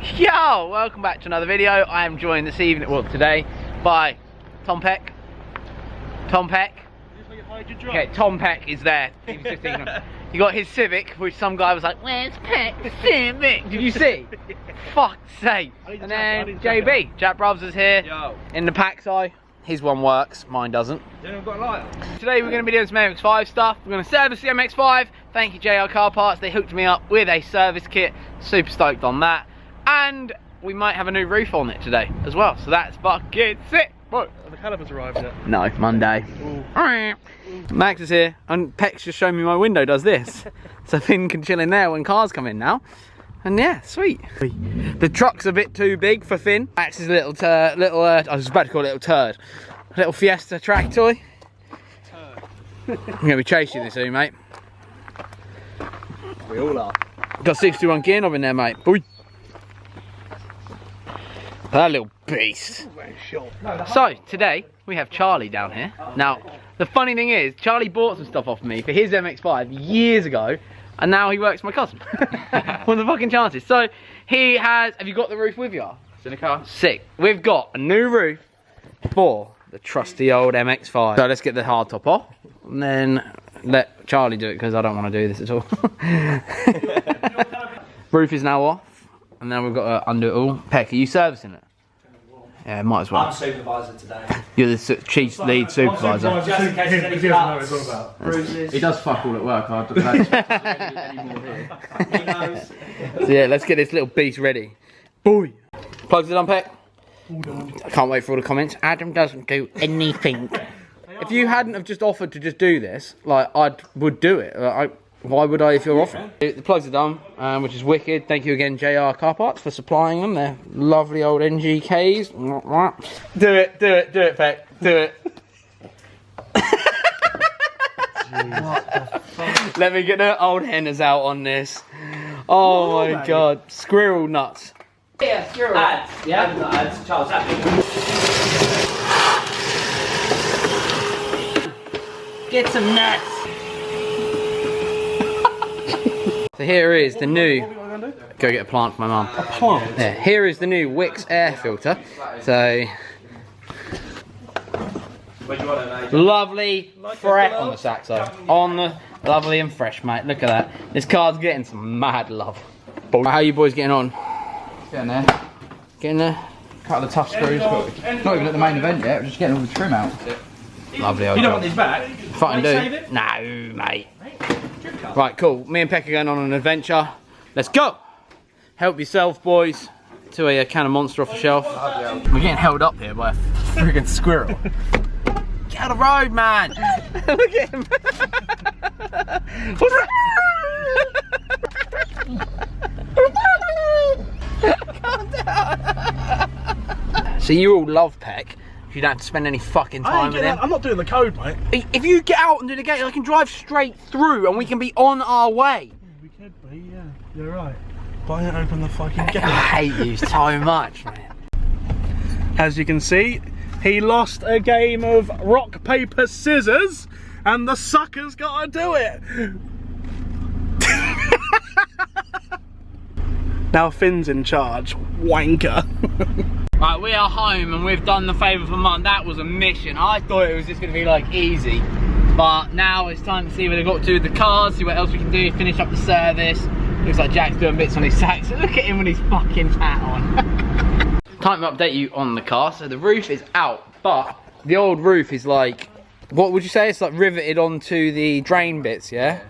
Yo, welcome back to another video. I am joined this evening, well today, by Tom Peck. Tom Peck. Okay, Tom Peck is there. You got his Civic, which some guy was like, "Where's Peck the Civic?" Did you see? Fuck's sake. And then JB, Jack Brothers is here. Yo. In the pack's eye. His one works, mine doesn't. I've got a lighter. Today we're going to be doing some MX5 stuff. We're going to service the MX5. Thank you JR Car Parts, they hooked me up with a service kit. Super stoked on that. And we might have a new roof on it today as well. So that's fucking sick. What? Have the calipers arrived yet? No, Monday. Ooh. Max is here and Peck's just showing me my window does this. So Finn can chill in there when cars come in now. And yeah, sweet. The truck's a bit too big for Finn. Max's little I was about to call it a little turd. A little Fiesta track toy. I'm gonna be chasing this soon, mate. We all are. Got 61 gear knob in there, mate. Boy. That little beast. So today we have Charlie down here. Now the funny thing is, Charlie bought some stuff off me for his MX5 years ago, and now he works for my cousin. What are the fucking chances? So he has. Have you got the roof with you? It's in the car. Sick. We've got a new roof for the trusty old MX5. So let's get the hard top off, and then let Charlie do it because I don't want to do this at all. Roof is now off. And now we've got to undo it all. Peck, are you servicing it? Yeah, might as well. I'm supervisor today. You're the chief lead supervisor. Just in case there's any cuts, bruises. He does fuck all at work. I He knows. So yeah, let's get this little beast ready. Boy. Plugs it on, Peck. I can't wait for all the comments. Adam doesn't do anything. If you hadn't have just offered to just do this, like I would do it. Why would I if you're offering? The plugs are done, which is wicked. Thank you again, JR Car Parts, for supplying them. They're lovely old NGKs. Do it, Peck. Do it. Let me get the old henners out on this. Oh my god. Squirrel nuts. Yeah, Squirrel. Ads. Yeah, ads. Charles, Get some nuts. So here is the new. Go get a plant for my mum. A plant? Yeah, here is the new Wix air filter. So lovely, fresh on the Saxo. On the lovely and fresh, mate. Look at that. This car's getting some mad love. How are you boys getting on? Getting there. Getting there. Cut the tough screws, but not even at the main event yet. We're just getting all the trim out. Lovely old You don't job. want these back? Fucking do. No, mate. Right, cool. Me and Peck are going on an adventure. Let's go. Help yourself, boys, to a can of Monster off the shelf. We're getting held up here by a friggin' squirrel. Get out of the road, man. Look at him. Calm down. So you all love Peck. You don't have to spend any fucking time with him. I'm not doing the code, mate. If you get out and do the gate, I can drive straight through and we can be on our way. We could be, yeah. You're right. But I didn't open the fucking gate. I hate you so much, man. As you can see, he lost a game of rock, paper, scissors, and the sucker's got to do it. Now Finn's in charge. Wanker. Right, we are home and we've done the favour for Mum. That was a mission. I thought it was just going to be like easy. But now it's time to see what they've got to do with the cars, see what else we can do, finish up the service. Looks like Jack's doing bits on his Saxo. Look at him with his fucking hat on. Time to update you on the car. So the roof is out, but the old roof is like, what would you say? It's like riveted onto the drain bits, yeah?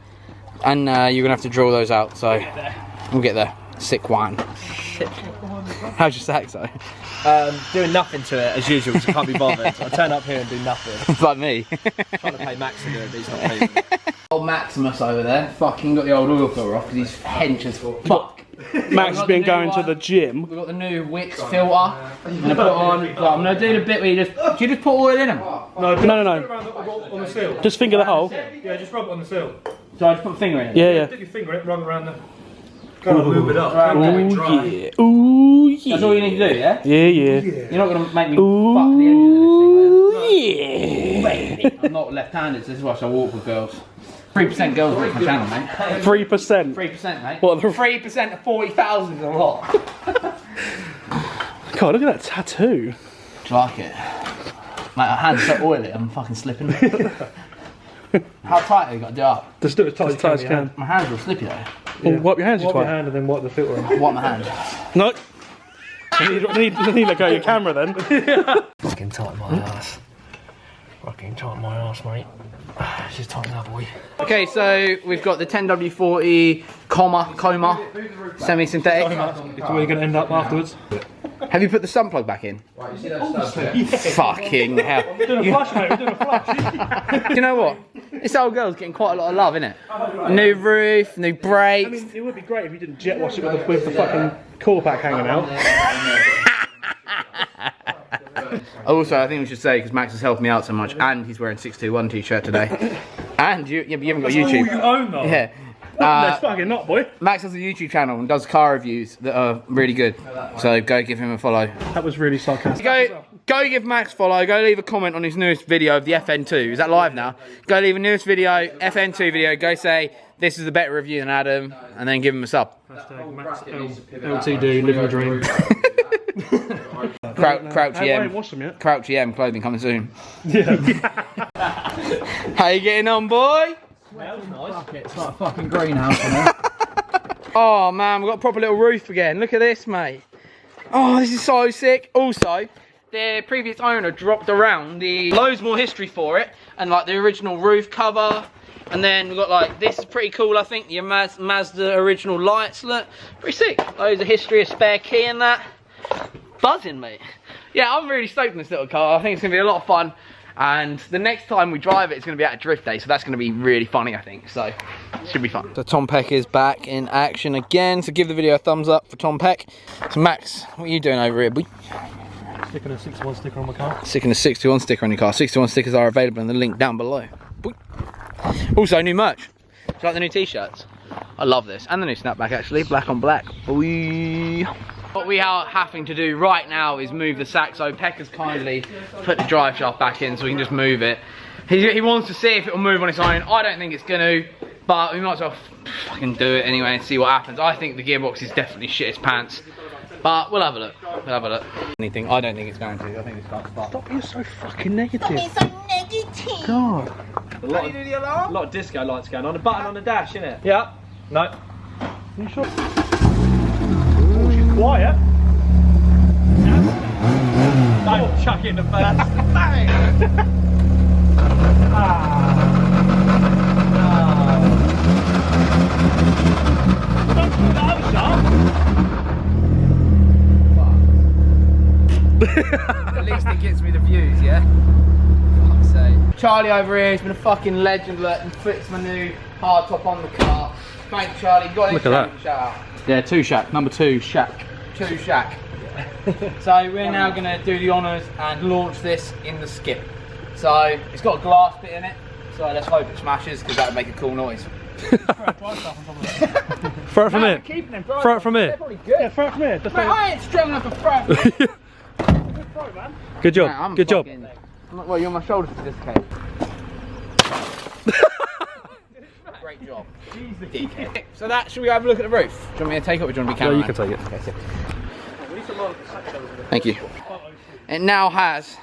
And you're going to have to drill those out, so we'll get there. Sick wine. How's your Saxo? doing nothing to it as usual because I can't be bothered. I turn up here and do nothing. It's like me. Trying to pay Max to do it, but he's not paying me. Old Maximus over there fucking got the old oil filter off because he's hench as fuck. Max has been going to the gym. We've got the new Wix filter. I'm gonna put on. I'm gonna do the bit where you just. Do you just put oil in them? No. On the seal. Just finger the hole. Yeah, just rub it on the seal. So I just put a finger in it? Yeah. Stick your finger in it, rub it around the. Kind of move it up. Ooh yeah. Ooh yeah. That's all you need to do, yeah? Yeah. You're not gonna make me fuck the engine of this thing, are you? Yeah. I'm not left-handed, so this is why I walk with girls. 3% girls watch my channel, mate. 3%. 3%, mate. What, the 3% of 40,000 is a lot. God, look at that tattoo. Do you like it? Mate, my hand's so oily, I'm fucking slipping. How tight have you got to do up? Just do it as tight as you can. My hands are slippy though. Well, wipe your hands, Wipe you your twat. hand and then wipe the filter on. Wipe my hand. No. I need to let go of your camera then. Fucking tight my ass. Fucking tight my ass, mate. Just tighten up, boy. Okay, so we've got the 10W40 coma semi-synthetic. It's where you're going to end up afterwards. Have you put the sun plug back in? Fucking hell. We're doing a flush, mate. We're doing a flush. Do you know what? This old girl's getting quite a lot of love, isn't it? New roof, new brakes. I mean, it would be great if you didn't jet wash it with the fucking core pack hanging out. Also, I think we should say, because Max has helped me out so much, and he's wearing 621 t-shirt today. And you haven't got YouTube. You own that. Yeah. That's fucking not, boy. Max has a YouTube channel and does car reviews that are really good. So go give him a follow. That was really sarcastic. Go give Max a follow. Go leave a comment on his newest video of the FN2. Is that live now? Go leave a newest video, FN2 video. Go say, this is a better review than Adam. And then give him a sub. Hashtag Max LTD, living the dream. Crouch I EM. ain't watched them yet. Crouch EM clothing coming soon. Yeah. How you getting on, boy? It's like a fucking greenhouse in there. Oh man, we've got a proper little roof again. Look at this, mate. Oh, this is so sick. Also, the previous owner dropped around the loads more history for it, and like the original roof cover. And then we've got like, this is pretty cool, I think, your Mazda original lights, look. Pretty sick. Loads of history, a spare key in that. Buzzing, mate. Yeah, I'm really stoked on this little car. I think it's gonna be a lot of fun. And the next time we drive it, it's going to be at a drift day, so that's going to be really funny, I think. So, should be fun. So Tom Peck is back in action again, so give the video a thumbs up for Tom Peck. So Max, what are you doing over here, boy? Sticking a 61 sticker on my car. Sticking a 61 sticker on your car. 61 stickers are available in the link down below. Boy. Also, new merch. Do you like the new t-shirts? I love this. And the new snapback, actually. Black on black. Boy. What we are having to do right now is move the Saxo. Peck has kindly put the drive shaft back in so we can just move it. He wants to see if it will move on its own. I don't think it's going to, but we might as well fucking do it anyway and see what happens. I think the gearbox is definitely shit its pants, but we'll have a look. We'll have a look. Anything? I don't think it's going to. I think it's going to start. Stop being so fucking negative. so negative. God. A lot of disco lights going on. A button on the dash, isn't it? Yeah. No. Are you sure? Oh, she's quiet. Don't chuck it in the face. At least it gets me the views, yeah? Fuck's sake. Charlie over here has been a fucking legend, look, and fits my new hard top on the car. Thank you, Charlie. You got Look at that. Shout out. Yeah, 2 Shack. Number 2 Shack. 2 Shack. So we're now going to do the honours and launch this in the skip. So it's got a glass bit in it, so let's hope it smashes because that would make a cool noise. Throw it from here. Keeping them Throw it from here. They're probably good. Yeah, throw it from here. Just Mate, I ain't strong enough to throw. Good job. Man, I'm Good job. fucking- Well, you're on my shoulders for this case. Great job. Dickhead. So that, should we have a look at the roof? Do you want me to take it or do you want to be Yeah, cameraman? you can take it. Okay, sick. Thank you. It now has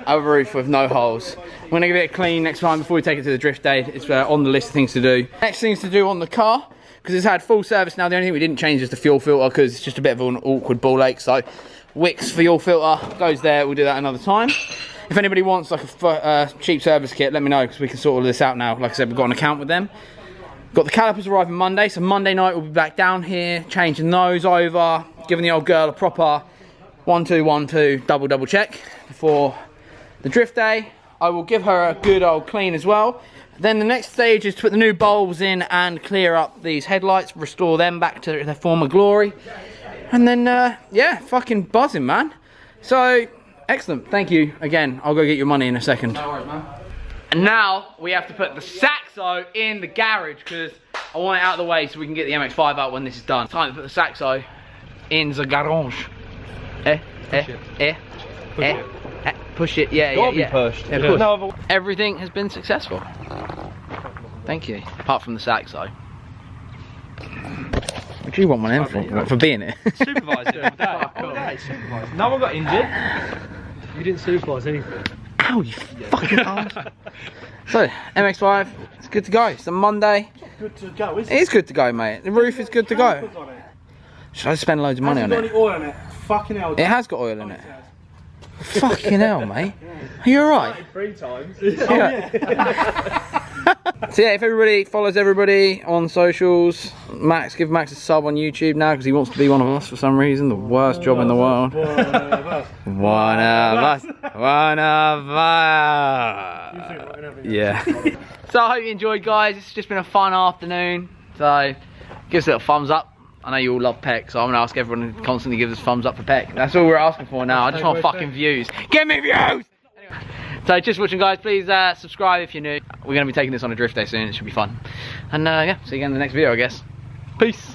a roof with no holes. I'm going to give it a clean next time before we take it to the drift day. It's on the list of things to do. Next things to do on the car, because it's had full service now. The only thing we didn't change is the fuel filter because it's just a bit of an awkward ball ache. So Wix fuel filter goes there. We'll do that another time. If anybody wants like a cheap service kit, let me know because we can sort all this out now. Like I said, we've got an account with them. Got the calipers arriving Monday, so Monday night we'll be back down here, changing those over, giving the old girl a proper 1-2-1-2 double check before the drift day. I will give her a good old clean as well. Then the next stage is to put the new bulbs in and clear up these headlights, restore them back to their former glory. And then, yeah, fucking buzzing, man. So, excellent, thank you again. I'll go get your money in a second. No worries, man. And now we have to put the Saxo in the garage because I want it out of the way so we can get the MX5 out when this is done. Time to put the Saxo in the garage. Push it, yeah. Be pushed. Yeah, push. No, everything has been successful. Thank you. Apart from the Saxo. What do you want one in for being it? Supervising all day. All day, supervising. No one got injured. You didn't supervise anything. Ow, you fucking arms. So, MX5, it's good to go. It's a Monday. Good to go, isn't It is good to go, mate. The roof is good to go. Should I spend loads of money on it? Has it got any oil in it? Fucking hell. It has got oil in it. Fucking hell, mate. Are you alright? 3 times. Yeah. So yeah, if everybody follows everybody on socials, give Max a sub on YouTube now because he wants to be one of us for some reason. The worst job in the world. One of us. One of us. Yeah. So I hope you enjoyed, guys. It's just been a fun afternoon. So give us a little thumbs up. I know you all love Peck, so I'm gonna ask everyone to constantly give us thumbs up for Peck. That's all we're asking for now. I just want fucking views. Give me views! So just watching, guys, please subscribe if you're new. We're gonna be taking this on a drift day soon. It should be fun. And yeah, see you again in the next video, I guess. Peace.